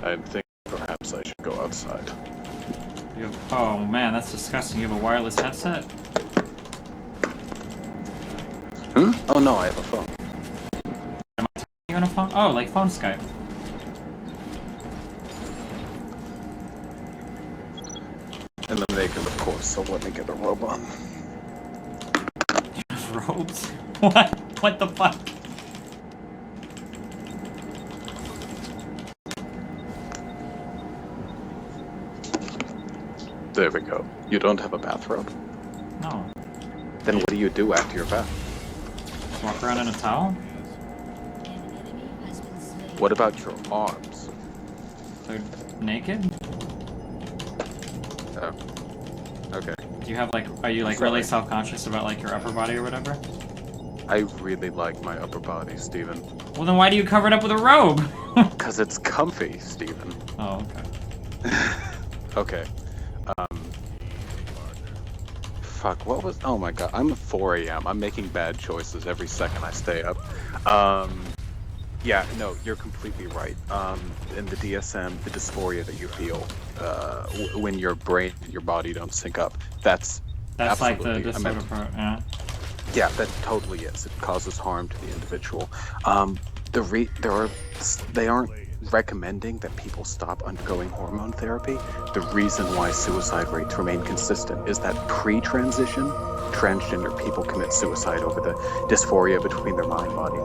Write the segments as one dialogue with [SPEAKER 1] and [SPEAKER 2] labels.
[SPEAKER 1] I think perhaps I should go outside.
[SPEAKER 2] Oh man, that's disgusting. You have a wireless headset?
[SPEAKER 1] Hmm? Oh no, I have a phone.
[SPEAKER 2] Am I talking to you on a phone? Oh, like phone Skype.
[SPEAKER 1] And the naked, of course, so let me get a robe on.
[SPEAKER 2] You have robes? What? What the fuck?
[SPEAKER 1] There we go. You don't have a bathrobe?
[SPEAKER 2] No.
[SPEAKER 1] Then what do you do after your bath?
[SPEAKER 2] Walk around in a towel?
[SPEAKER 1] What about your arms?
[SPEAKER 2] They're naked?
[SPEAKER 1] Oh. Okay.
[SPEAKER 2] Do you have like, are you like really self-conscious about like your upper body or whatever?
[SPEAKER 1] I really like my upper body, Steven.
[SPEAKER 2] Well then why do you cover it up with a robe?
[SPEAKER 1] Because it's comfy, Steven.
[SPEAKER 2] Oh, okay.
[SPEAKER 1] Okay. Fuck, what was... Oh my god, I'm at 4 a.m. I'm making bad choices every second I stay up. Yeah, no, you're completely right. In the DSM, the dysphoria that you feel when your brain and your body don't sync up, that's
[SPEAKER 2] like the disorder part, yeah.
[SPEAKER 1] Yeah, that totally is. It causes harm to the individual. They aren't recommending that people stop undergoing hormone therapy. The reason why suicide rates remain consistent is that pre-transition, transgender people commit suicide over the dysphoria between their mind and body.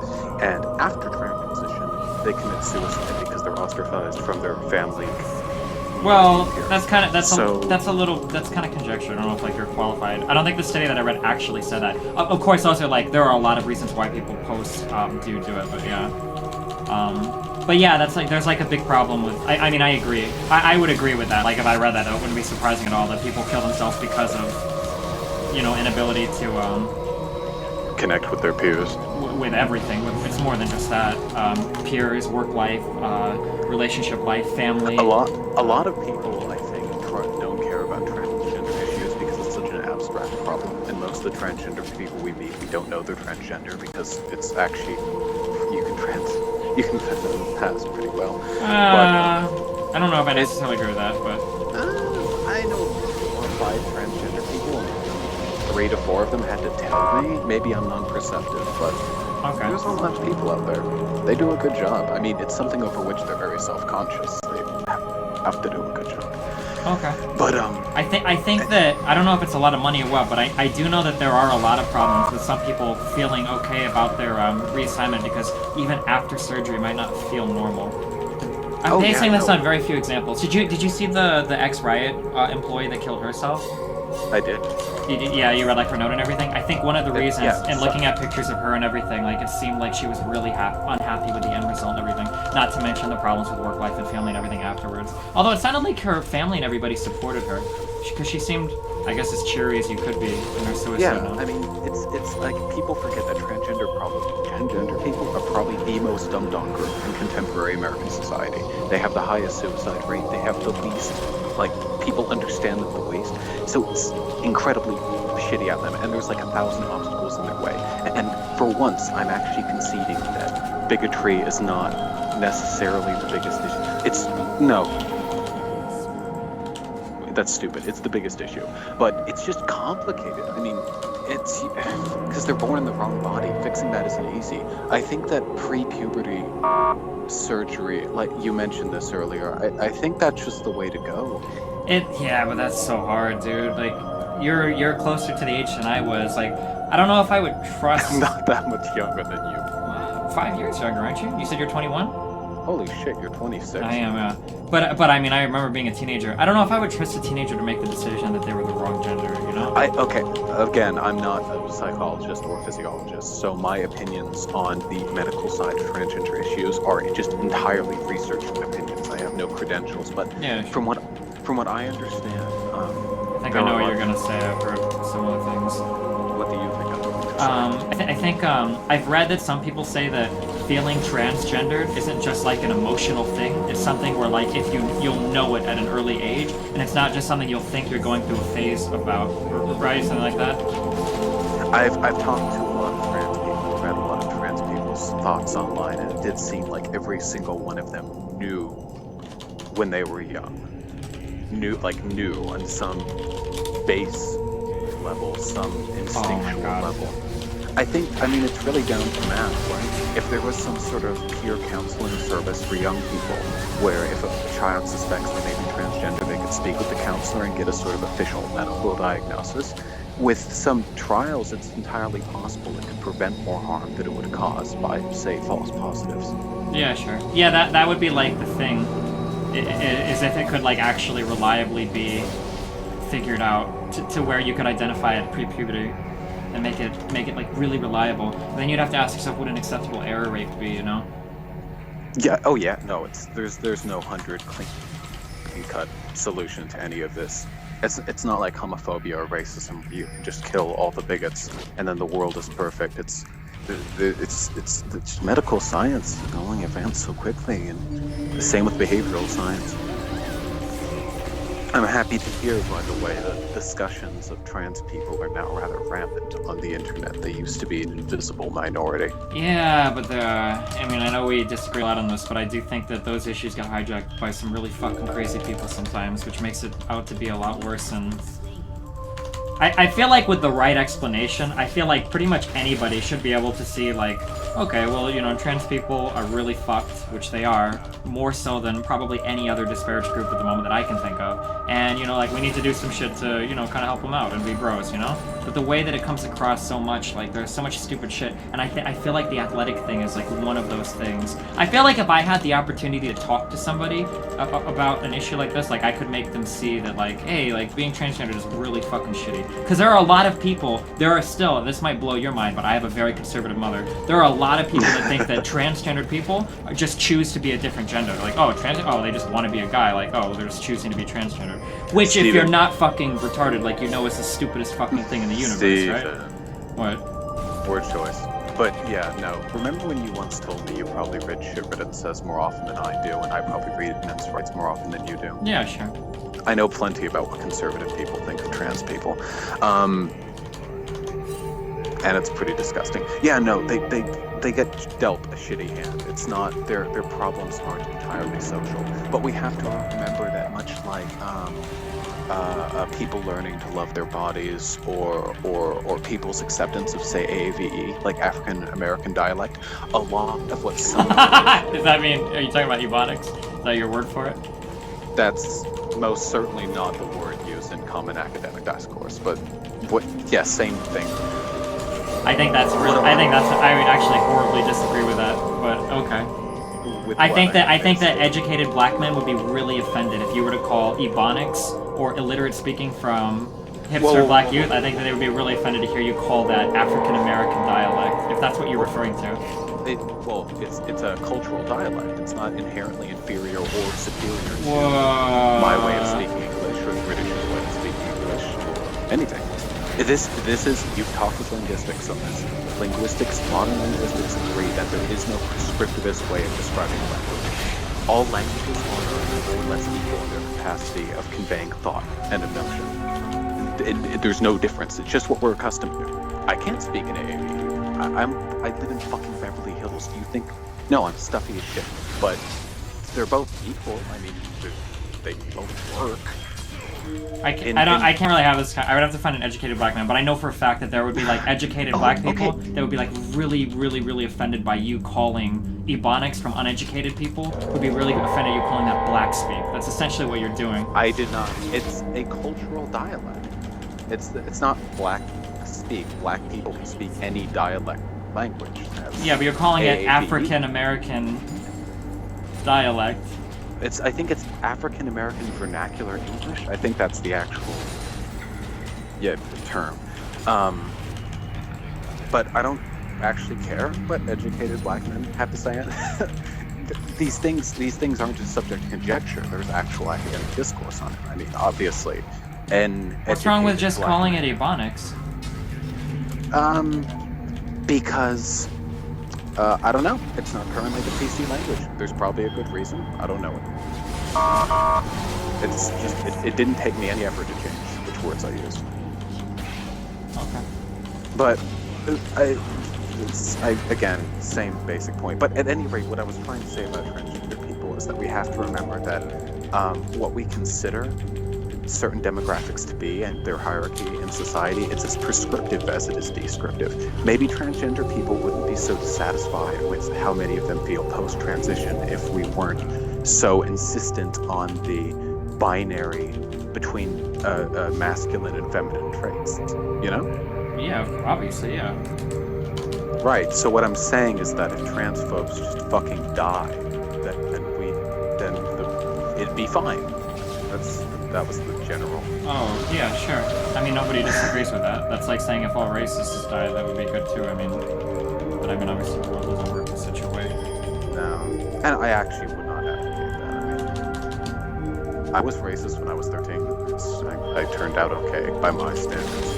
[SPEAKER 1] And after transition, they commit suicide because they're ostracized from their family.
[SPEAKER 2] Well, that's kind of kind of conjecture. I don't know if like you're qualified. I don't think the study that I read actually said that. Of course, also like there are a lot of reasons why people post do it, but yeah. But yeah, that's like there's like a big problem with. I mean, I agree. I would agree with that. Like if I read that, it wouldn't be surprising at all that people kill themselves because of, you know, inability to
[SPEAKER 1] connect with their peers.
[SPEAKER 2] With everything. It's more than just that. Peers, work life, relationship life, family.
[SPEAKER 1] A lot of people, I think, don't care about transgender issues because it's such an abstract problem. And most of the transgender people we meet, we don't know they're transgender because it's actually you can pass pretty well.
[SPEAKER 2] I don't know if I necessarily agree with that, but
[SPEAKER 1] I know 4 or 5 transgender people, and 3 to 4 of them had to tell me. Maybe I'm non-perceptive, but
[SPEAKER 2] okay.
[SPEAKER 1] There's a lot of people out there. They do a good job. I mean, it's something over which they're very self-conscious. They have to do a good job.
[SPEAKER 2] Okay.
[SPEAKER 1] But
[SPEAKER 2] I think that I don't know if it's a lot of money or what, but I do know that there are a lot of problems with some people feeling okay about their reassignment because even after surgery might not feel normal. I'm basing this on very few examples. Did you see the ex-Riot employee that killed herself?
[SPEAKER 1] I did.
[SPEAKER 2] Yeah, you read like her note and everything. I think one of the reasons, and looking at pictures of her and everything, like it seemed like she was really unhappy with the end result and everything. Not to mention the problems with work life and family and everything afterwards. Although it sounded like her family and everybody supported her, because she seemed, I guess, as cheery as you could be in her suicide note.
[SPEAKER 1] I mean, it's like people forget that transgender people are probably the most dumbed-down group in contemporary American society. They have the highest suicide rate. They have the least, like, people understand them the least. So it's incredibly shitty at them, and there's like 1,000 obstacles in their way. And for once, I'm actually conceding that bigotry is not necessarily the biggest issue. That's stupid. It's the biggest issue. But it's just complicated. I mean, it's because they're born in the wrong body. Fixing that isn't easy. I think that pre-puberty surgery, like you mentioned this earlier, I think that's just the way to go.
[SPEAKER 2] Yeah, but that's so hard, dude. Like, you're closer to the age than I was. Like, I don't know if I would trust.
[SPEAKER 1] I'm not that much younger than you.
[SPEAKER 2] 5 years younger, aren't you? You said you're 21?
[SPEAKER 1] Holy shit, you're 26.
[SPEAKER 2] I am, yeah. But I mean, I remember being a teenager. I don't know if I would trust a teenager to make the decision that they were the wrong gender, you know?
[SPEAKER 1] Okay, again, I'm not a psychologist or physiologist, so my opinions on the medical side of transgender issues are just entirely research opinions. I have no credentials, but
[SPEAKER 2] yeah,
[SPEAKER 1] sure. From what I understand,
[SPEAKER 2] I think I know what you're gonna say. I've heard similar things.
[SPEAKER 1] What do you think of it?
[SPEAKER 2] I think I've read that some people say that feeling transgendered isn't just like an emotional thing. It's something where like if you'll know it at an early age, and it's not just something you'll think you're going through a phase about, right? Something like that.
[SPEAKER 1] I've talked to a lot of trans people, read a lot of trans people's thoughts online, and it did seem like every single one of them knew when they were young, knew on some base level, some instinctual level. I mean, it's really down to math, right? If there was some sort of peer counseling service for young people, where if a child suspects they may be transgender, they could speak with the counselor and get a sort of official medical diagnosis. With some trials, it's entirely possible it could prevent more harm than it would cause by, say, false positives.
[SPEAKER 2] Yeah, sure. Yeah, that would be like the thing, is if it could like actually reliably be figured out to where you could identify it pre-puberty and make it like really reliable. And then you'd have to ask yourself what an acceptable error rate would be, you know?
[SPEAKER 1] Yeah. Oh yeah. No. There's no 100 clean-cut solution to any of this. It's not like homophobia or racism. You can just kill all the bigots, and then the world is perfect. It's medical science going advanced so quickly, and the same with behavioral science. I'm happy to hear, by the way, that discussions of trans people are now rather rampant on the internet. They used to be an invisible minority.
[SPEAKER 2] Yeah, but I mean, I know we disagree a lot on this, but I do think that those issues get hijacked by some really fucking crazy people sometimes, which makes it out to be a lot worse. And I feel like with the right explanation, I feel like pretty much anybody should be able to see, like, okay, well, you know, trans people are really fucked, which they are, more so than probably any other disparaged group at the moment that I can think of. And, you know, like, we need to do some shit to, you know, kind of help them out and be bros, you know? But the way that it comes across so much, like, there's so much stupid shit, and I feel like the athletic thing is, like, one of those things. I feel like if I had the opportunity to talk to somebody about an issue like this, like, I could make them see that, like, hey, like, being transgender is really fucking shitty. Because there are a lot of people, there are still, this might blow your mind, but I have a very conservative mother, there are a lot of people that think that transgendered people just choose to be a different gender. Like, oh, they just want to be a guy, like, oh, they're just choosing to be transgender. Which, Steven, if you're not fucking retarded, like, you know is the stupidest fucking thing in the universe,
[SPEAKER 1] Steven.
[SPEAKER 2] Right? What?
[SPEAKER 1] Word choice. But yeah, no. Remember when you once told me you probably read shit Reddit says more often than I do, and I probably read men's rights more often than you do?
[SPEAKER 2] Yeah, sure.
[SPEAKER 1] I know plenty about what conservative people think of trans people. And it's pretty disgusting. Yeah, no, they get dealt a shitty hand. It's not, their problems aren't entirely social. But we have to remember that much like people learning to love their bodies or people's acceptance of, say, AAVE, like African American dialect, a lot of what some
[SPEAKER 2] does that mean, are you talking about Ebonics? Is that your word for it?
[SPEAKER 1] That's most certainly not the word used in common academic discourse, but yes, same thing.
[SPEAKER 2] I would actually horribly disagree with that, but okay. I think that educated black men would be really offended if you were to call Ebonics or illiterate speaking from hipster black youth. I think that they would be really offended to hear you call that African American dialect, if that's what you're referring to.
[SPEAKER 1] It's a cultural dialect. It's not inherently inferior or superior to
[SPEAKER 2] Whoa.
[SPEAKER 1] my way of speaking English or the British way of speaking English or anything. This is, you've talked with linguistics on this. Modern linguistics agree that there is no prescriptivist way of describing language. All languages are more or less equal in their capacity of conveying thought and emotion. There's no difference. It's just what we're accustomed to. I can't speak in AAVE. I live in fucking Beverly Hills. Do you think? No, I'm stuffy as shit. But they're both equal. I mean, they both work.
[SPEAKER 2] I can't really have this. I would have to find an educated black man, but I know for a fact that there would be like educated black people that would be like really, really, really offended by you calling Ebonics from uneducated people. Would be really offended you calling that black speak. That's essentially what you're doing.
[SPEAKER 1] I did not. It's a cultural dialect. It's not black speak. Black people can speak any dialect language.
[SPEAKER 2] Yeah, but you're calling it African American dialect.
[SPEAKER 1] I think it's African American vernacular English. I think that's the actual term. But I don't actually care what educated black men have to say. These things aren't just subject to conjecture. There's actual academic discourse on it. I mean, obviously. And
[SPEAKER 2] what's wrong with just calling it Ebonics?
[SPEAKER 1] Because I don't know. It's not currently the PC language. There's probably a good reason. I don't know it. It's just it didn't take me any effort to change which words I use.
[SPEAKER 2] Okay.
[SPEAKER 1] But again, same basic point. But at any rate, what I was trying to say about transgender people is that we have to remember that what we consider certain demographics to be and their hierarchy in society, it's as prescriptive as it is descriptive. Maybe transgender people wouldn't be so dissatisfied with how many of them feel post-transition if we weren't so insistent on the binary between masculine and feminine traits, you know?
[SPEAKER 2] Yeah, obviously, yeah.
[SPEAKER 1] Right, so what I'm saying is that if trans folks just fucking die, it'd be fine. That was the general.
[SPEAKER 2] Oh, yeah, sure. I mean, nobody disagrees with that. That's like saying if all racists died, that would be good too. I mean, but I mean, obviously the world doesn't work in such a way.
[SPEAKER 1] No. And I actually would not advocate that. I mean, I was racist when I was 13. I turned out okay by my standards.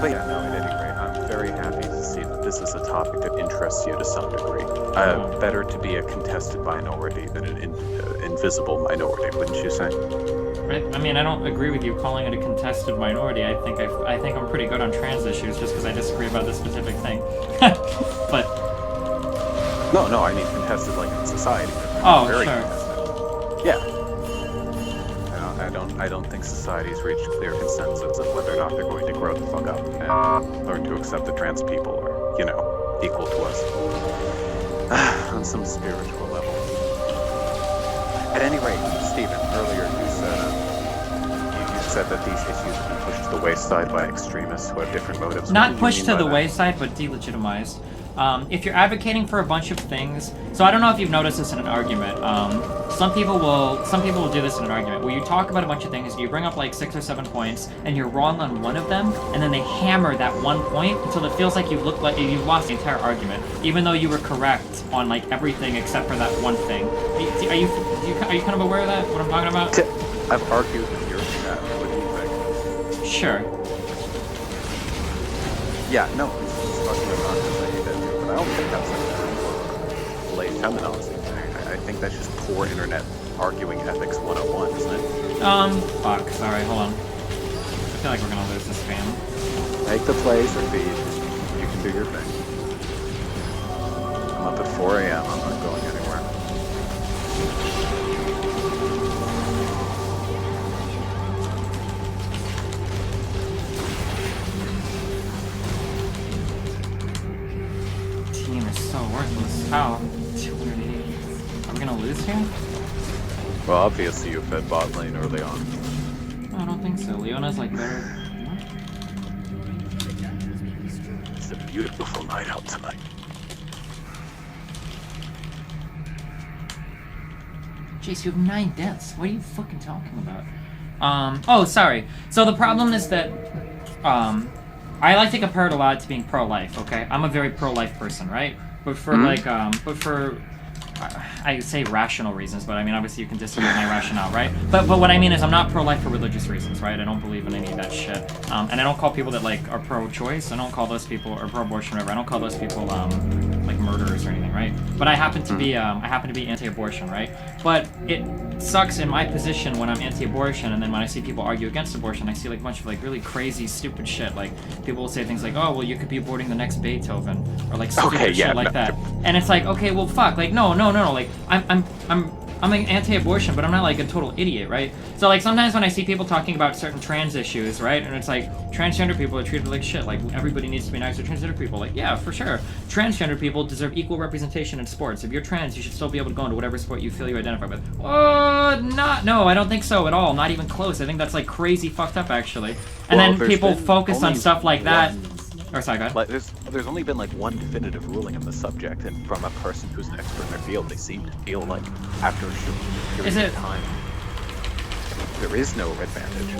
[SPEAKER 1] But yeah, no, at any rate, I'm very happy to see that this is a topic that interests you to some degree. Better to be a contested minority than an invisible minority, wouldn't you say?
[SPEAKER 2] Right. I mean, I don't agree with you calling it a contested minority. I think I'm pretty good on trans issues just because I disagree about this specific thing. But
[SPEAKER 1] no, I mean contested like in society.
[SPEAKER 2] Oh,
[SPEAKER 1] very
[SPEAKER 2] sure.
[SPEAKER 1] Contested. Yeah. I don't think society's reached clear consensus of whether or not they're going to grow the fuck up and learn to accept that trans people are, equal to us on some spiritual level. At any rate, Stephen, earlier you said that these issues have been pushed to the wayside by extremists who have different motives.
[SPEAKER 2] Not pushed to the wayside, but delegitimized. If you're advocating for a bunch of things, so I don't know if you've noticed this in an argument. Some people will do this in an argument where you talk about a bunch of things, you bring up like 6 or 7 points, and you're wrong on one of them, and then they hammer that one point until it feels like you've lost the entire argument, even though you were correct on like everything except for that one thing. Are you kind of aware of that? What I'm talking about?
[SPEAKER 1] I've argued with your chat. What do you think?
[SPEAKER 2] Sure.
[SPEAKER 1] Yeah, no, it's fucking obnoxious. I don't think that's a late feminazi thing. I think that's just poor internet arguing ethics 101, isn't it?
[SPEAKER 2] Fuck. Sorry, hold on. I feel like we're gonna lose this spam.
[SPEAKER 1] Make the plays or feed. You can do your thing. I'm up at 4 a.m. I'm not going anywhere.
[SPEAKER 2] Worthless. How? 280. Are we gonna lose here?
[SPEAKER 1] Well, obviously you fed bot lane early on.
[SPEAKER 2] No, I don't think so. Leona's like better.
[SPEAKER 1] It's a beautiful night out tonight.
[SPEAKER 2] Jace, you have 9 deaths. What are you fucking talking about? Oh, sorry. So the problem is that, I like to compare it a lot to being pro-life, okay? I'm a very pro-life person, right? But for I say rational reasons, but I mean, obviously you can disagree with my rationale, right? But what I mean is I'm not pro-life for religious reasons, right? I don't believe in any of that shit. And I don't call people that, like, are pro-choice, I don't call those people, or pro-abortion, whatever, I don't call those people, like, murderers or anything, right? But I happen to be anti-abortion, right? But it sucks in my position when I'm anti-abortion, and then when I see people argue against abortion, I see, like, a bunch of, like, really crazy, stupid shit. Like, people will say things like, oh, well, you could be aborting the next Beethoven, or, like, stupid shit like that. And it's like, okay, well, fuck, like, no, like, I'm an anti-abortion, but I'm not like a total idiot, right? So like sometimes when I see people talking about certain trans issues, right, and it's like transgender people are treated like shit, like everybody needs to be nice to transgender people. Like, yeah, for sure, transgender people deserve equal representation in sports. If you're trans, you should still be able to go into whatever sport you feel you identify with. No, I don't think so at all. Not even close. I think that's like crazy fucked up actually. And then people focus on stuff like that. Or sorry, go ahead.
[SPEAKER 1] Like, there's only been like one definitive ruling on the subject, and from a person who's an expert in their field, they seem to feel like after a short period of time, there is no advantage.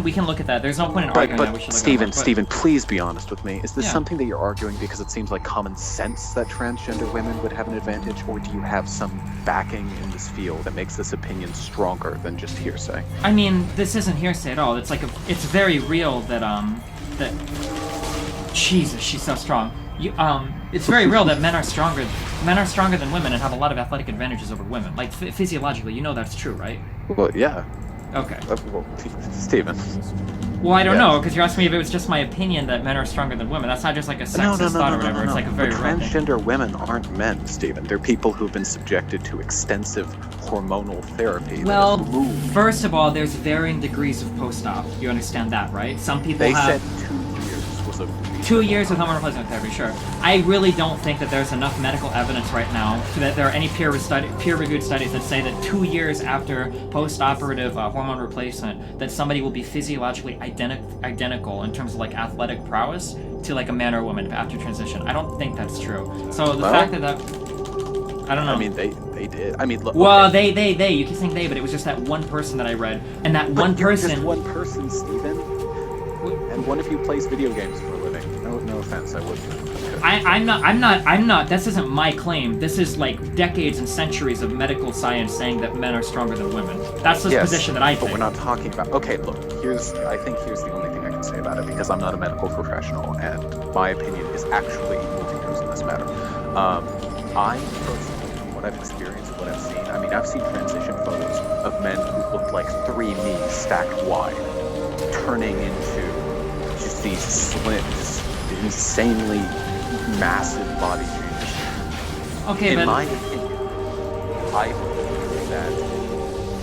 [SPEAKER 2] We can look at that. There's no point in arguing that. We should look at
[SPEAKER 1] Stephen, please be honest with me. Is this something that you're arguing because it seems like common sense that transgender women would have an advantage, or do you have some backing in this field that makes this opinion stronger than just hearsay?
[SPEAKER 2] I mean, this isn't hearsay at all. It's like it's very real that Jesus, she's so strong. It's very real that men are stronger than women and have a lot of athletic advantages over women. Like physiologically, you know that's true, right?
[SPEAKER 1] Well, yeah.
[SPEAKER 2] Okay.
[SPEAKER 1] Well, Stephen.
[SPEAKER 2] Well, I don't know, because you're asking me if it was just my opinion that men are stronger than women. That's not just like a sexist thought or whatever. It's like a very
[SPEAKER 1] transgender women aren't men, Stephen. They're people who've been subjected to extensive hormonal therapy.
[SPEAKER 2] Well, first of all, there's varying degrees of post-op. You understand that, right? Some people have...
[SPEAKER 1] They said 2 years was a...
[SPEAKER 2] 2 years of hormone replacement therapy, sure. I really don't think that there's enough medical evidence right now that there are any peer-reviewed studies that say that 2 years after post-operative hormone replacement that somebody will be physiologically identical in terms of like athletic prowess to like a man or a woman after transition. I don't think that's true. So the fact that I don't know.
[SPEAKER 1] I mean, they did. I mean, look.
[SPEAKER 2] Well, they. You keep saying they, but it was just that one person that I read, and that one person.
[SPEAKER 1] Just one person, Stephen. And one of you plays video games for a living. No offense, I wouldn't.
[SPEAKER 2] I'm not. This isn't my claim. This is like decades and centuries of medical science saying that men are stronger than women. That's the position that I take.
[SPEAKER 1] But we're not talking about. Okay, look. I think here's the only thing I can say about it, because I'm not a medical professional, and my opinion is actually moving towards in this matter. I personally, from what I've experienced, what I've seen. I mean, I've seen transition photos of men who looked like 3 knees stacked wide, turning into just these slim, just insanely massive body changes.
[SPEAKER 2] Okay,
[SPEAKER 1] in my opinion, I believe that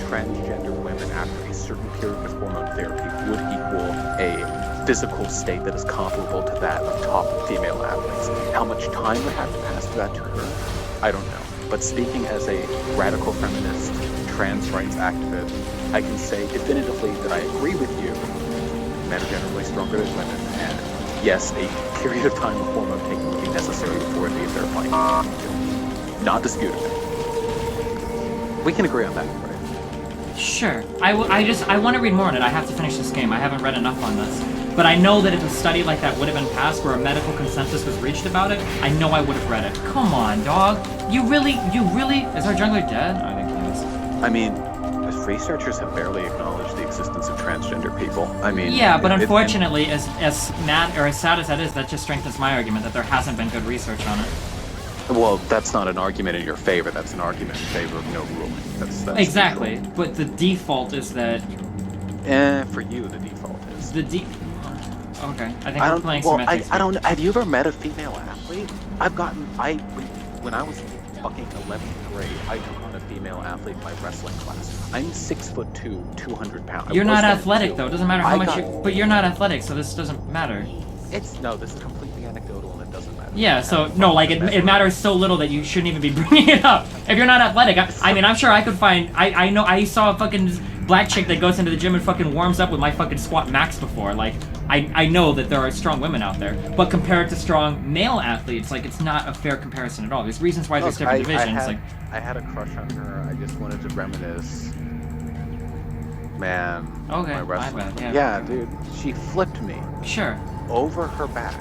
[SPEAKER 1] transgender women after a certain period of hormone therapy would equal a physical state that is comparable to that of top female athletes. How much time would have to pass for that to occur? I don't know. But speaking as a radical feminist, trans rights activist, I can say definitively that I agree with you. Men are generally stronger than women, and yes, a period of time of hormone taking would be necessary before it leaves their fight. Not disputing it. We can agree on that, right?
[SPEAKER 2] Sure. I want to read more on it. I have to finish this game. I haven't read enough on this. But I know that if a study like that would have been passed where a medical consensus was reached about it, I know I would have read it. Come on, dog. You really... Is our jungler dead? I think he is.
[SPEAKER 1] I mean, researchers have barely acknowledged the existence of transgender people. I mean...
[SPEAKER 2] Yeah, but unfortunately, as mad or as sad as that is, that just strengthens my argument that there hasn't been good research on it.
[SPEAKER 1] Well, that's not an argument in your favor. That's an argument in favor of no ruling. That's
[SPEAKER 2] exactly. But the default is that...
[SPEAKER 1] For you, the default is...
[SPEAKER 2] Okay, I think I'm playing semantics.
[SPEAKER 1] I don't... Have you ever met a female athlete? When I was fucking 11th grade, I took on a female athlete in my wrestling class. I'm 6'2", 200 pounds.
[SPEAKER 2] You're not athletic, though. It doesn't matter how much you... But you're not athletic, so this doesn't matter.
[SPEAKER 1] No, this is completely anecdotal, and it doesn't matter.
[SPEAKER 2] Yeah, so, no, like, it matters so little that you shouldn't even be bringing it up. If you're not athletic, I mean, I'm sure I could find... I know, I saw a fucking black chick that goes into the gym and fucking warms up with my fucking squat max before. Like, I know that there are strong women out there, but compared to strong male athletes, like, it's not a fair comparison at all. There's reasons why there's different divisions.
[SPEAKER 1] I had a crush on her. I just wanted to reminisce. Man.
[SPEAKER 2] Okay,
[SPEAKER 1] my wrestling.
[SPEAKER 2] My bad,
[SPEAKER 1] yeah, dude. She flipped me.
[SPEAKER 2] Sure.
[SPEAKER 1] Over her back.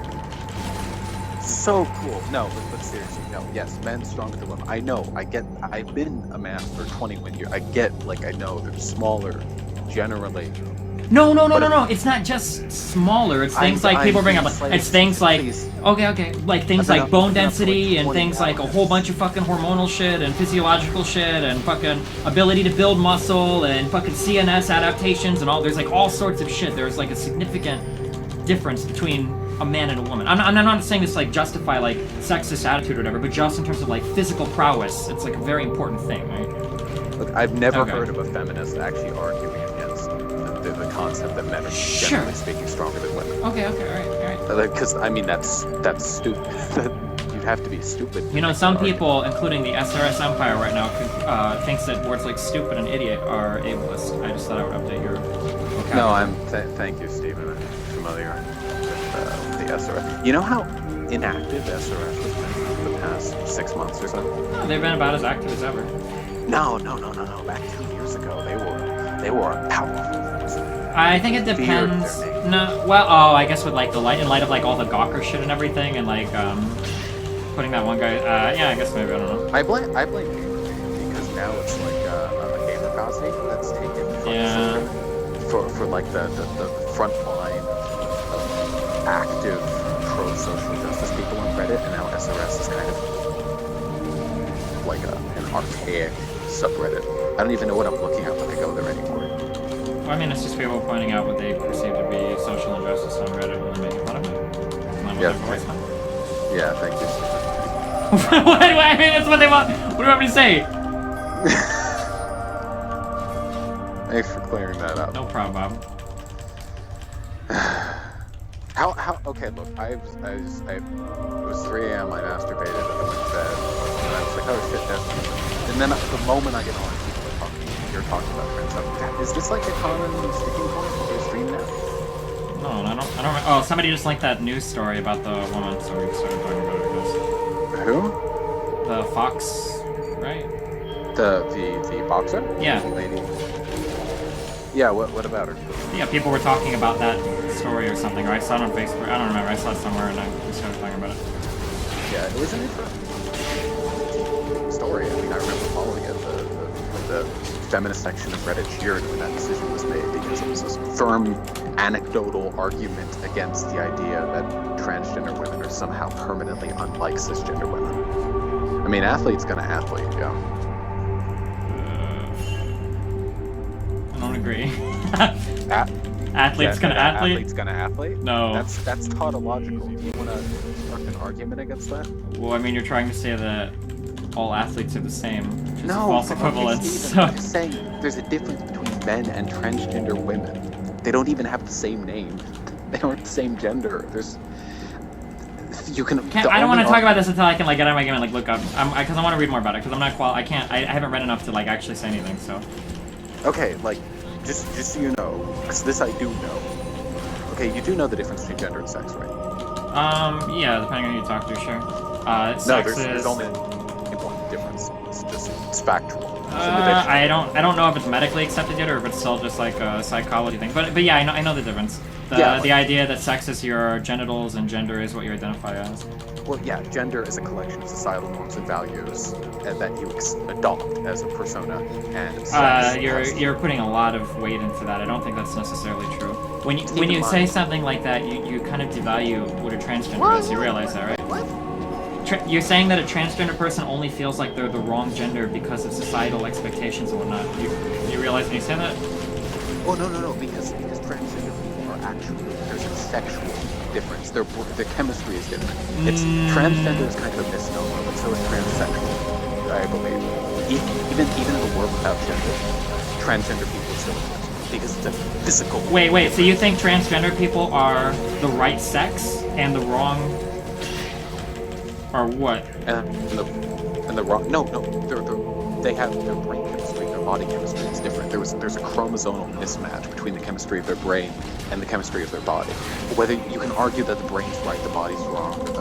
[SPEAKER 1] So cool. No, but seriously, no. Yes, men stronger than women. I know. I've been a man for 21 years. I know they're smaller, generally.
[SPEAKER 2] No. It's not just smaller. It's things like people bring up. It's things like okay, like things like bone density and things like a whole bunch of fucking hormonal shit and physiological shit and fucking ability to build muscle and fucking CNS adaptations and all. There's like all sorts of shit. There's like a significant difference between a man and a woman. I'm not saying this like justify like sexist attitude or whatever, but just in terms of like physical prowess, it's like a very important thing, right?
[SPEAKER 1] Look, I've never heard of a feminist actually arguing against the concept that men are generally speaking stronger than women.
[SPEAKER 2] Okay, all right.
[SPEAKER 1] Because I mean that's stupid. You'd have to be stupid.
[SPEAKER 2] You know, some people, including the SRS Empire right now, thinks that words like stupid and idiot are ableist. I just thought I would update your vocabulary.
[SPEAKER 1] No, thank you, Stephen. I'm familiar with the SRS. You know how inactive SRS has been for the past 6 months or so?
[SPEAKER 2] No, they've been about as active as ever.
[SPEAKER 1] No. Back 2 years ago, they were a powerful force.
[SPEAKER 2] I think it depends. No, well, I guess with like in light of like all the Gawker shit and everything, and like putting that one guy. Yeah, I guess maybe I don't know.
[SPEAKER 1] I blame gamer because now it's like a gamer policy that's taken for like the front line of active pro social justice people on Reddit, and now SRS is kind of like an archaic subreddit. I don't even know what I'm looking at when I go there anymore.
[SPEAKER 2] I mean, it's just people pointing out what they perceive to be social injustice on Reddit and then making fun of it. Isn't that what
[SPEAKER 3] Yeah,
[SPEAKER 2] they've always done?
[SPEAKER 3] Yeah, thank you.
[SPEAKER 2] What? I mean, that's what they want. What do you want me to say?
[SPEAKER 3] Thanks for clearing that up.
[SPEAKER 2] No problem, Bob.
[SPEAKER 3] Okay, look, it was 3 a.m. I masturbated and I went to bed, and I was like, oh shit, that's... And then the moment I get on, you're talking about trans stuff. Is this like a common sticking point for your stream now?
[SPEAKER 2] No, I don't. Oh, somebody just linked that news story about the woman, so we started talking about it, I guess.
[SPEAKER 3] Who?
[SPEAKER 2] The fox, right?
[SPEAKER 3] The boxer?
[SPEAKER 2] Yeah.
[SPEAKER 3] The lady. Yeah, what about her?
[SPEAKER 2] Yeah, people were talking about that story or something, or I saw it on Facebook. I don't remember. I saw it somewhere and we started talking about it.
[SPEAKER 3] Yeah, it was an interesting story. I mean, I remember following it. The feminist section of Reddit cheered when that decision was made because it was this firm anecdotal argument against the idea that transgender women are somehow permanently unlike cisgender women. I mean, athlete's gonna athlete, yeah.
[SPEAKER 2] I don't agree.
[SPEAKER 3] Athlete's
[SPEAKER 2] gonna athlete?
[SPEAKER 3] Athlete's gonna athlete?
[SPEAKER 2] No.
[SPEAKER 3] That's tautological. Do you want to start an argument against that?
[SPEAKER 2] Well, I mean, you're trying to say that all athletes are the same, which is
[SPEAKER 3] No,
[SPEAKER 2] false equivalence.
[SPEAKER 3] Steven, I'm saying there's a difference between men and transgender women. They don't even have the same name. They aren't the same gender. You can.
[SPEAKER 2] I don't want to talk about this until I can get out of my game and look up. Because I want to read more about it. Because I'm not I can't. I haven't read enough to actually say anything. So.
[SPEAKER 3] Okay, just so you know, because this I do know. Okay, you do know the difference between gender and sex, right?
[SPEAKER 2] Yeah, depending on who you talk to, sure.
[SPEAKER 3] No, there's only one difference. It's factual.
[SPEAKER 2] I don't know if it's medically accepted yet or if it's still just a psychology thing. But yeah, I know the difference. The idea that sex is your genitals and gender is what you identify as.
[SPEAKER 3] Well, yeah, gender is a collection of societal norms and values that you adopt as a persona, and sex
[SPEAKER 2] you're putting a lot of weight into that. I don't think that's necessarily true. When you say something like that, you kind of devalue what a transgender is. You realize that, right?
[SPEAKER 3] What?
[SPEAKER 2] You're saying that a transgender person only feels like they're the wrong gender because of societal expectations and whatnot. You realize when you say that?
[SPEAKER 3] Oh no, because transgender people are actually, there's a sexual difference. Their chemistry is different. It's transgender is kind of a misnomer, but so is transsexual, I believe. Even in a world without gender, transgender people still exist because it's a physical.
[SPEAKER 2] Wait. So you think transgender people are the right sex and the wrong? Or what?
[SPEAKER 3] And the wrong. No. They have their brain chemistry, their body chemistry is different. There's a chromosomal mismatch between the chemistry of their brain and the chemistry of their body. Whether you can argue that the brain's right, the body's wrong, or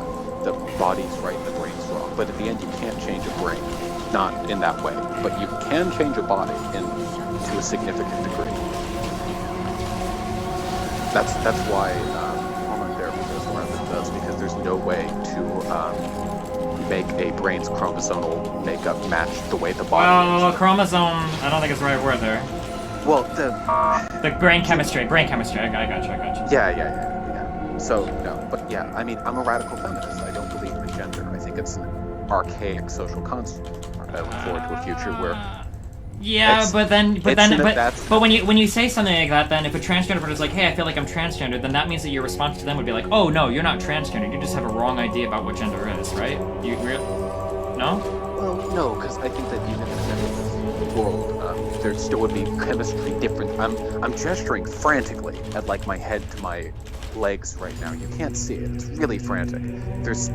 [SPEAKER 3] the body's right, the brain's wrong, but at the end you can't change a brain, not in that way. But you can change a body to a significant degree. That's why hormone therapy does what it does, because there's no way to make a brain's chromosomal makeup match the way the body.
[SPEAKER 2] Well, chromosome. I don't think it's the right word there.
[SPEAKER 3] Well,
[SPEAKER 2] the brain chemistry. I got you.
[SPEAKER 3] Yeah. So no, but yeah, I mean, I'm a radical feminist. I don't believe in gender. I think it's an archaic social construct. I look forward to a future where.
[SPEAKER 2] Yeah, but when you say something like that, then if a transgender person is like, hey, I feel like I'm transgender, then that means that your response to them would be like, oh no, you're not transgender, you just have a wrong idea about what gender is, right? No?
[SPEAKER 3] Well, no, because I think that even in a genderless world, there still would be chemistry different. I'm gesturing frantically at my head to my legs right now. You can't see it. It's really frantic.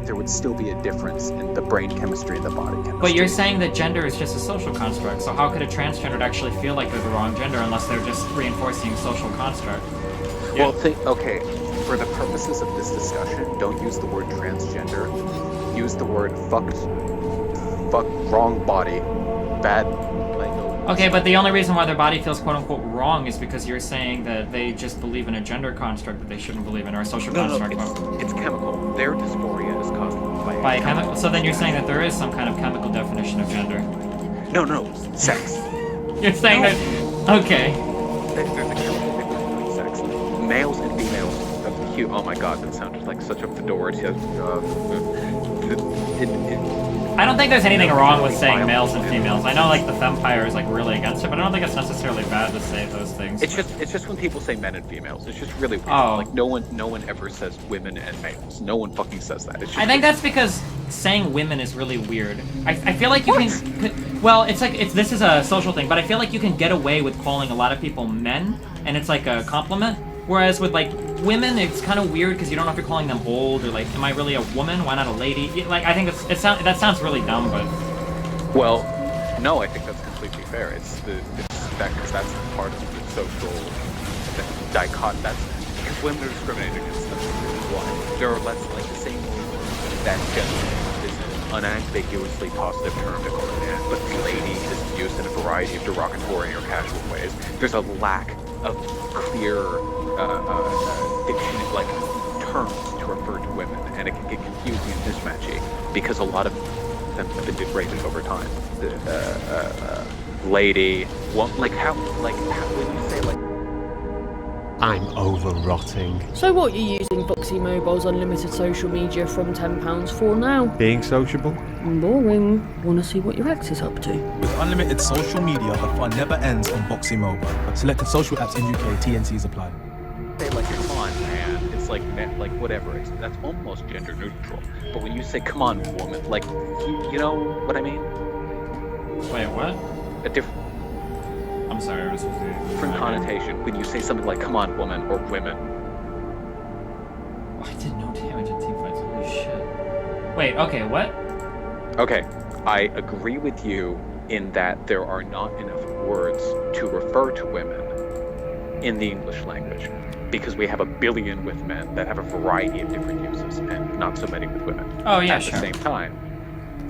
[SPEAKER 3] There would still be a difference in the brain chemistry and the body chemistry.
[SPEAKER 2] But you're saying that gender is just a social construct, so how could a transgender actually feel like they're the wrong gender unless they're just reinforcing a social construct?
[SPEAKER 3] Yeah. Well, okay, for the purposes of this discussion, don't use the word transgender. Use the word fuck, wrong body, bad.
[SPEAKER 2] Okay, but the only reason why their body feels quote-unquote wrong is because you're saying that they just believe in a gender construct that they shouldn't believe in, or a social construct.
[SPEAKER 3] It's chemical. Their dysphoria is caused
[SPEAKER 2] by a chemical. So then you're saying that there is some kind of chemical definition of gender.
[SPEAKER 3] No, sex.
[SPEAKER 2] You're saying that. Okay.
[SPEAKER 3] There's a chemical difference between sex. Males and females. Oh my god, that sounded like such a fedora.
[SPEAKER 2] I don't think there's anything wrong with saying males and females. I know like the Fempire is like really against it, but I don't think it's necessarily bad to say those things.
[SPEAKER 3] It's just when people say men and females, it's just really weird.
[SPEAKER 2] Oh.
[SPEAKER 3] Like no one ever says women and males. No one fucking says that. It's just
[SPEAKER 2] I think that's because saying women is really weird. I feel like you can. Well, it's like this is a social thing, but I feel like you can get away with calling a lot of people men, and it's like a compliment. Whereas with like women, it's kind of weird because you don't know if you're calling them old or like, am I really a woman? Why not a lady? Like I think that sounds really dumb, but.
[SPEAKER 3] Well, no, I think that's completely fair. It's that because that's part of the social dichotomy. That's because women are discriminated against. That's why there are less like the same that gender is an unambiguously positive term to call a man, but lady is used in a variety of derogatory or casual ways. There's a lack of clear diction like terms to refer to women, and it can get confusing and mismatchy because a lot of them have been degraded over time. Lady, well, like how when you say like.
[SPEAKER 4] I'm over-rotting.
[SPEAKER 5] So what are you using Foxy Mobile's unlimited social media from £10 for now?
[SPEAKER 4] Being sociable?
[SPEAKER 5] Boring. Wanna see what your ex is up to?
[SPEAKER 6] With unlimited social media, the fun never ends on Foxy Mobile. Selected social apps in UK, TNCs apply.
[SPEAKER 3] Say like, come on, man, it's like whatever. That's almost gender neutral. But when you say, come on, woman, like, you know what I mean?
[SPEAKER 2] Wait, what?
[SPEAKER 3] A different
[SPEAKER 2] I'm sorry, I was
[SPEAKER 3] different connotation when you say something like, come on, woman, or women.
[SPEAKER 2] Oh, I did no damage in teamfights. Holy shit. Wait, okay, what?
[SPEAKER 3] Okay, I agree with you in that there are not enough words to refer to women in the English language, because we have a billion with men that have a variety of different uses, and not so many with women.
[SPEAKER 2] Oh, yeah,
[SPEAKER 3] At
[SPEAKER 2] sure.
[SPEAKER 3] the same time,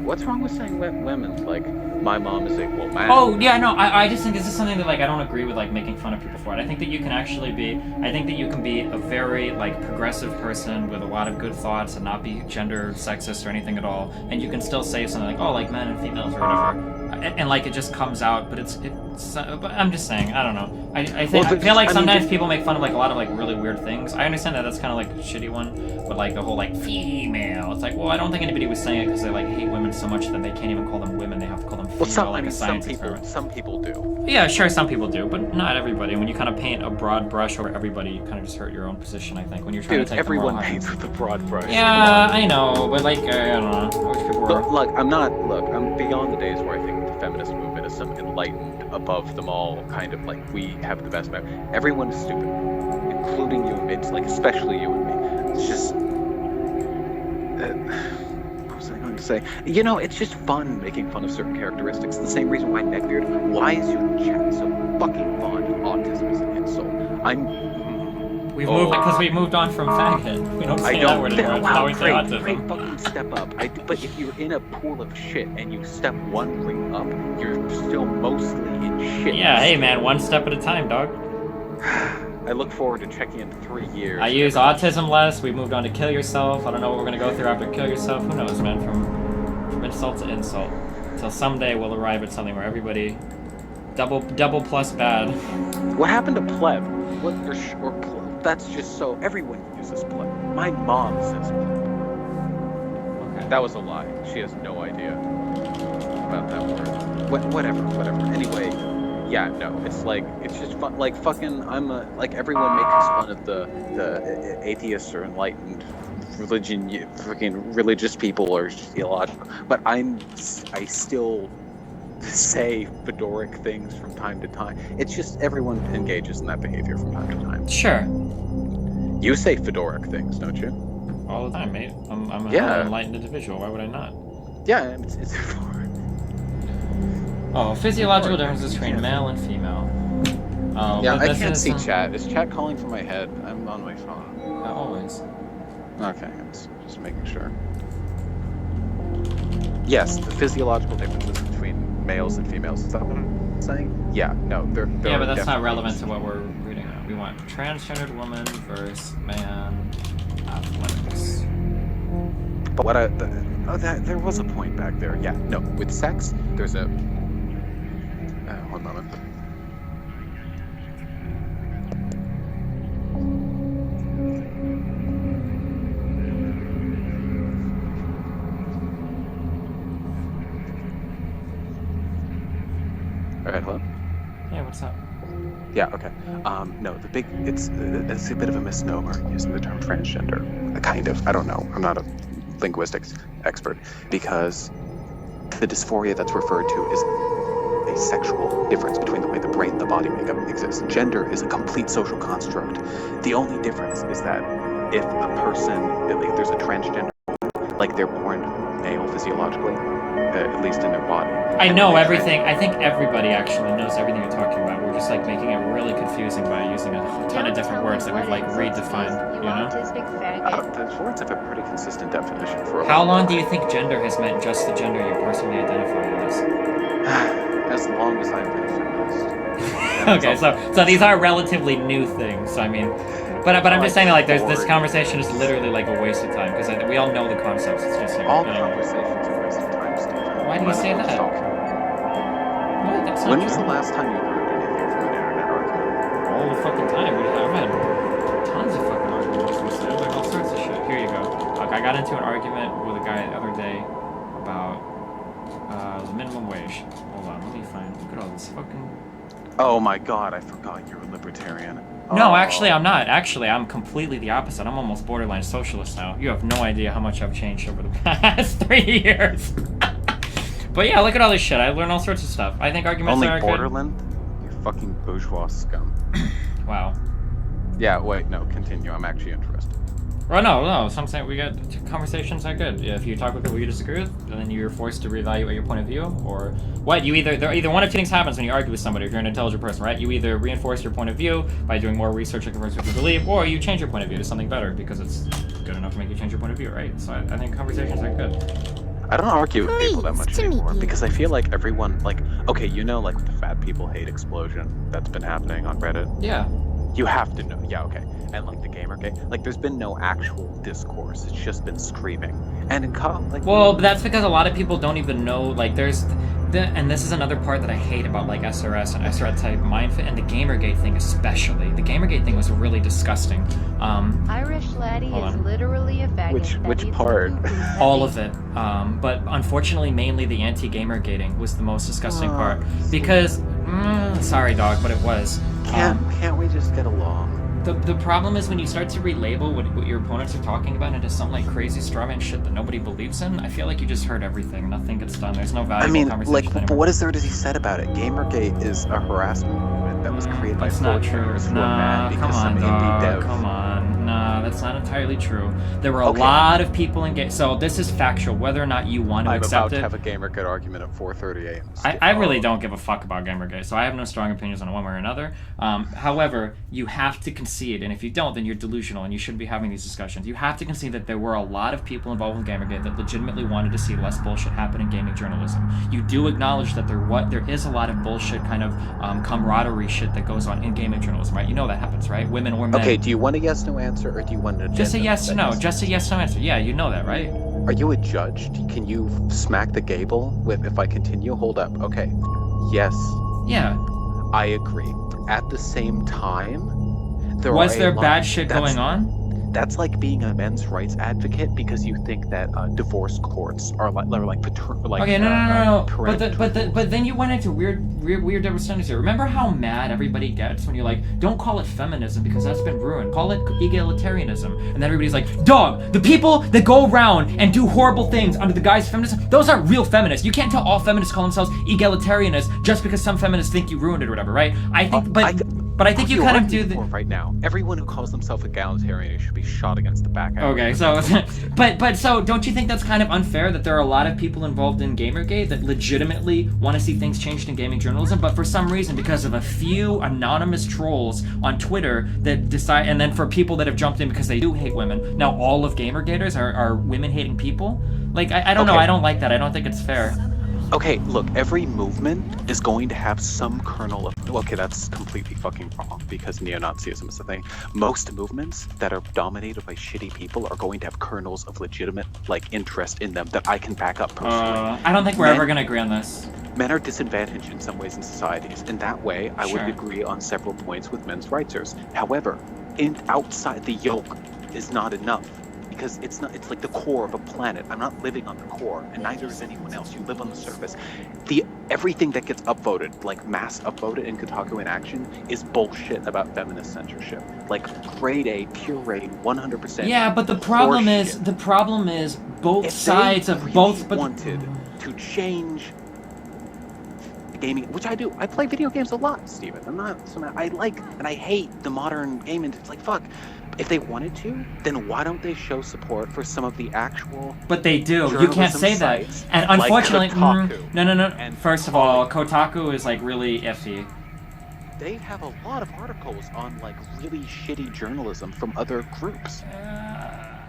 [SPEAKER 3] what's wrong with saying women? Like, my mom is a woman.
[SPEAKER 2] Oh, yeah, no, I just think this is something that, like, I don't agree with, like, making fun of people for it. I think that you can actually be, I think that you can be a very, like, progressive person with a lot of good thoughts and not be gender sexist or anything at all, and you can still say something like, oh, like, men and females or whatever, and like, it just comes out, but it's but I'm just saying, I don't know. I feel like sometimes people make fun of, like, a lot of, like, really weird things. I understand that that's kind of, like, a shitty one, but, like, the whole, like, female, it's like, well, I don't think anybody was saying it because they, like, hate women so much that they can't even call them women, they have to call them female,
[SPEAKER 3] Some people do.
[SPEAKER 2] Yeah, sure, some people do, but not everybody. When you kind of paint a broad brush over everybody, you kind of just hurt your own position, I think, when you're trying to take
[SPEAKER 3] everyone
[SPEAKER 2] the moral high.
[SPEAKER 3] paints with a broad brush.
[SPEAKER 2] Yeah, I know, but like, I don't know. I wish people were...
[SPEAKER 3] I'm beyond the days where I think the feminist movement is some enlightened, above them all, kind of like, we have the best man. Everyone is stupid, including you and me. It's like, especially you and me. It's just... what was I going to say? You know, it's just fun making fun of certain characteristics. The same reason why neckbeard. Why is your chat so fucking fond of autism as an insult?
[SPEAKER 2] We've moved on from faggot. We don't say that word anymore. Now we say autism.
[SPEAKER 3] Great fucking step up. But if you're in a pool of shit and you step one ring up, you're still mostly in shit.
[SPEAKER 2] Yeah, hey man, one step at a time, dog.
[SPEAKER 3] I look forward to checking in 3 years.
[SPEAKER 2] I use autism less. We moved on to kill yourself. I don't know what we're gonna go through after kill yourself. Who knows, man? From insult to insult. Until someday we'll arrive at something where everybody double plus bad.
[SPEAKER 3] What happened to pleb? Or pleb? That's just so everyone uses pleb. My mom says pleb. Okay. That was a lie. She has no idea about that word. Whatever. Anyway, yeah, no, it's just fun. Like fucking, everyone makes fun of the atheists or enlightened religious people or just illogical. But I still say fedoric things from time to time. It's just everyone engages in that behavior from time to time.
[SPEAKER 2] Sure.
[SPEAKER 3] You say fedoric things, don't you?
[SPEAKER 2] All the time, mate. I'm a highly enlightened individual. Why would I not?
[SPEAKER 3] Yeah, it's
[SPEAKER 2] Oh, physiological differences between male and female. Oh,
[SPEAKER 3] yeah, I can't see chat. Is chat calling from my head? I'm on my phone.
[SPEAKER 2] Always.
[SPEAKER 3] Okay, just making sure. Yes, the physiological differences between males and females. Is that what I'm saying? Yeah, no, they're
[SPEAKER 2] yeah, but that's not relevant to what we're reading. We want transgendered woman versus man athletics.
[SPEAKER 3] But there was a point back there. Yeah, no, with sex, there's a... one moment. Okay, hello?
[SPEAKER 2] Yeah, what's up?
[SPEAKER 3] Yeah, okay. No, it's a bit of a misnomer using the term transgender. Kind of. I don't know. I'm not a linguistics expert. Because the dysphoria that's referred to is a sexual difference between the way the brain and the body makeup exists. Gender is a complete social construct. The only difference is that if a person, if there's a transgender, like they're born male physiologically, at least in their body.
[SPEAKER 2] I know everything. I think everybody actually knows everything you're talking about. We're just like making it really confusing by using a ton of different words that we've like redefined, you know?
[SPEAKER 3] The words have a pretty consistent definition for a
[SPEAKER 2] How
[SPEAKER 3] long
[SPEAKER 2] long do
[SPEAKER 3] time.
[SPEAKER 2] you think gender has meant just the gender you personally identify as?
[SPEAKER 3] As long as I've been a feminist.
[SPEAKER 2] Okay, so these are relatively new things. So I mean, but I'm just saying that, like this conversation is literally like a waste of time because we all know the concepts. It's just like
[SPEAKER 3] All
[SPEAKER 2] you know.
[SPEAKER 3] conversations are a waste of time, Stephen.
[SPEAKER 2] Why do you say that? What? That's not
[SPEAKER 3] When was
[SPEAKER 2] true.
[SPEAKER 3] the last time you learned anything from an internet argument?
[SPEAKER 2] All the fucking time. I've had tons of fucking arguments with this, like all sorts of shit. Here you go. Like, I got into an argument with a guy the other day about the minimum wage. Hold on, let me find. Look at all this fucking.
[SPEAKER 3] Oh my god, I forgot you're a libertarian.
[SPEAKER 2] No,
[SPEAKER 3] Oh.
[SPEAKER 2] actually, I'm not. Actually, I'm completely the opposite. I'm almost borderline socialist now. You have no idea how much I've changed over the past 3 years. But yeah, look at all this shit. I learned all sorts of stuff. I think arguments
[SPEAKER 3] Only
[SPEAKER 2] are
[SPEAKER 3] Borderland? You fucking bourgeois scum.
[SPEAKER 2] good. Wow.
[SPEAKER 3] Yeah, wait, no, continue. I'm actually interested.
[SPEAKER 2] Well, no. So I'm saying we got conversations are good. If you talk with people you disagree with, then you're forced to reevaluate your point of view, or what? Either one of two things happens when you argue with somebody. If you're an intelligent person, right? You either reinforce your point of view by doing more research and converse what you believe, or you change your point of view to something better because it's good enough to make you change your point of view, right? So I think conversations are good.
[SPEAKER 3] I don't argue with people that much anymore because I feel like everyone, like, okay, you know, like the fat people hate explosion that's been happening on Reddit.
[SPEAKER 2] Yeah.
[SPEAKER 3] You have to know, yeah, okay. And like the Gamergate, like there's been no actual discourse. It's just been screaming. And in like.
[SPEAKER 2] Well, but that's because a lot of people don't even know. Like, and this is another part that I hate about like SRS and SRS type mindfit and the Gamergate thing especially. The Gamergate thing was really disgusting.
[SPEAKER 7] Irishladdie is literally a faggot.
[SPEAKER 3] Which part?
[SPEAKER 2] All of it. But unfortunately, mainly the anti-Gamergating was the most disgusting part because. Sorry, dog, but it was.
[SPEAKER 3] Can't we just get along?
[SPEAKER 2] The problem is when you start to relabel what your opponents are talking about into some like crazy strawman shit that nobody believes in, I feel like you just heard everything. Nothing gets done. There's no valuable conversation
[SPEAKER 3] like,
[SPEAKER 2] anymore.
[SPEAKER 3] what is there to be said about it? Gamergate is a harassment movement that was created by
[SPEAKER 2] That's not true.
[SPEAKER 3] foreigners who are mad
[SPEAKER 2] Come
[SPEAKER 3] because
[SPEAKER 2] on,
[SPEAKER 3] some indie
[SPEAKER 2] dog.
[SPEAKER 3] dev.
[SPEAKER 2] Come on. Nah, that's not entirely true. There were a
[SPEAKER 3] Okay.
[SPEAKER 2] lot of people engaged. So this is factual. Whether or not you want to
[SPEAKER 3] I'm
[SPEAKER 2] accept
[SPEAKER 3] about to
[SPEAKER 2] it.
[SPEAKER 3] have a Gamergate argument at 4:30 a.m.
[SPEAKER 2] I really don't give a fuck about Gamergate, so I have no strong opinions on one way or another. However, you have to concede, and if you don't, then you're delusional, and you shouldn't be having these discussions. You have to concede that there were a lot of people involved in Gamergate that legitimately wanted to see less bullshit happen in gaming journalism. You do acknowledge that there is a lot of bullshit kind of camaraderie shit that goes on in gaming journalism, right? You know that happens, right? Women or men.
[SPEAKER 3] Okay, do you want a yes/no answer, or do you want an
[SPEAKER 2] Just a
[SPEAKER 3] agenda
[SPEAKER 2] yes or
[SPEAKER 3] that
[SPEAKER 2] no.
[SPEAKER 3] is-
[SPEAKER 2] Just a yes/no answer. Yeah, you know that, right?
[SPEAKER 3] Are you a judge? Can you smack the gable with if I continue? Hold up. Okay. Yes,
[SPEAKER 2] Yeah.
[SPEAKER 3] I agree. At the same time,
[SPEAKER 2] Was there bad shit going on?
[SPEAKER 3] That's like being a men's rights advocate because you think that divorce courts are like paternal. Like,
[SPEAKER 2] Okay, no.
[SPEAKER 3] parental.
[SPEAKER 2] But then you went into weird double standards here. Remember how mad everybody gets when you're like, don't call it feminism because that's been ruined. Call it egalitarianism. And then everybody's like, dog, the people that go around and do horrible things under the guise of feminism, those aren't real feminists. You can't tell all feminists call themselves egalitarianists just because some feminists think you ruined it or whatever, right? I think, but I think you kind of do the.
[SPEAKER 3] Right now, everyone who calls themselves egalitarian should be shot against the back.
[SPEAKER 2] Okay, so, but so don't you think that's kind of unfair that there are a lot of people involved in Gamergate that legitimately want to see things changed in gaming journalism, but for some reason, because of a few anonymous trolls on Twitter that decide, and then for people that have jumped in because they do hate women, now all of Gamergaters are women-hating people? Like, I don't know, I don't like that. I don't think it's fair.
[SPEAKER 3] Okay, look, every movement is going to have some kernel of... Okay, that's completely fucking wrong, because neo-Nazism is the thing. Most movements that are dominated by shitty people are going to have kernels of legitimate, like, interest in them that I can back up personally.
[SPEAKER 2] I don't think we're ever going to agree on this.
[SPEAKER 3] Men are disadvantaged in some ways in societies. In that way, I
[SPEAKER 2] Sure.
[SPEAKER 3] would agree on several points with men's rightsers. However, outside the yoke is not enough. because it's not. It's like the core of a planet. I'm not living on the core, and neither is anyone else. You live on the surface. Everything that gets upvoted, like mass upvoted in Kotaku in Action, is bullshit about feminist censorship. Like grade A, pure rate, 100%.
[SPEAKER 2] Yeah, but the problem is both sides of both. But
[SPEAKER 3] wanted to change gaming, which I do. I play video games a lot, Steven. I'm not. I like and I hate the modern game, and it's like fuck. If they wanted to, then why don't they show support for some of the actual?
[SPEAKER 2] But they do. You can't say that. And unfortunately,
[SPEAKER 3] like
[SPEAKER 2] no.
[SPEAKER 3] And
[SPEAKER 2] First of all, Kotaku is like really iffy.
[SPEAKER 3] They have a lot of articles on like really shitty journalism from other groups.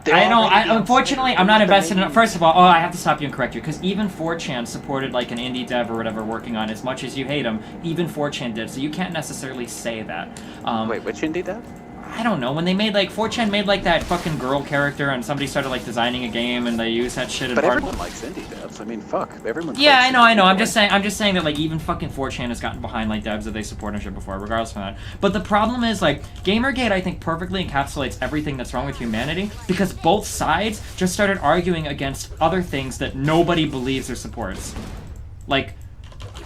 [SPEAKER 2] Unfortunately, I'm not invested in it. First of all, I have to stop you and correct you, because even 4chan supported like an indie dev or whatever working on, as much as you hate him, even 4chan did, so you can't necessarily say that.
[SPEAKER 3] Wait, which indie dev?
[SPEAKER 2] I don't know, when they made like, 4chan made like that fucking girl character and somebody started like designing a game and they used that shit in
[SPEAKER 3] But everyone likes indie devs. I mean, fuck, everyone.
[SPEAKER 2] Yeah, I know. I'm just saying that like even fucking 4chan has gotten behind like devs that they support and shit before, regardless of that. But the problem is like, Gamergate I think perfectly encapsulates everything that's wrong with humanity, because both sides just started arguing against other things that nobody believes or supports. Like,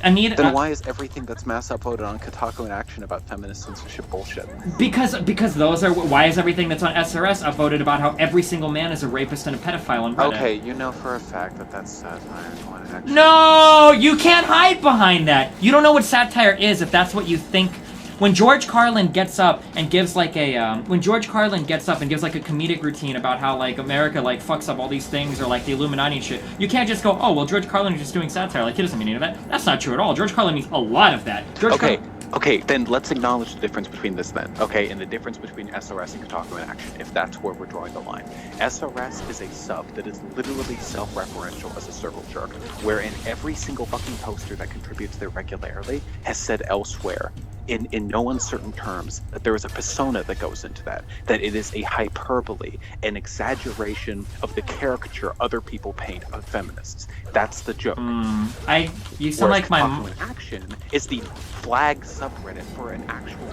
[SPEAKER 3] Then why is everything that's mass uploaded on Kotaku in Action about feminist censorship bullshit?
[SPEAKER 2] Because those are, why is everything that's on SRS upvoted about how every single man is a rapist and a pedophile on Reddit?
[SPEAKER 3] Okay, you know for a fact that that's satire.
[SPEAKER 2] No, you can't hide behind that. You don't know what satire is if that's what you think. When George Carlin gets up and gives like a comedic routine about how like America like fucks up all these things or like the Illuminati and shit, you can't just go, oh well, George Carlin is just doing satire. Like he doesn't mean any of that. That's not true at all. George Carlin means a lot of that.
[SPEAKER 3] Okay, then let's acknowledge the difference between this then. Okay, and the difference between SRS and Kotaku in Action, if that's where we're drawing the line. SRS is a sub that is literally self-referential as a circle jerk, wherein every single fucking poster that contributes there regularly has said elsewhere, in no uncertain terms, that there is a persona that goes into that it is a hyperbole, an exaggeration of the caricature other people paint of feminists. That's the joke.
[SPEAKER 2] You sound like my
[SPEAKER 3] Kotaku in Action is the flag subreddit for an actual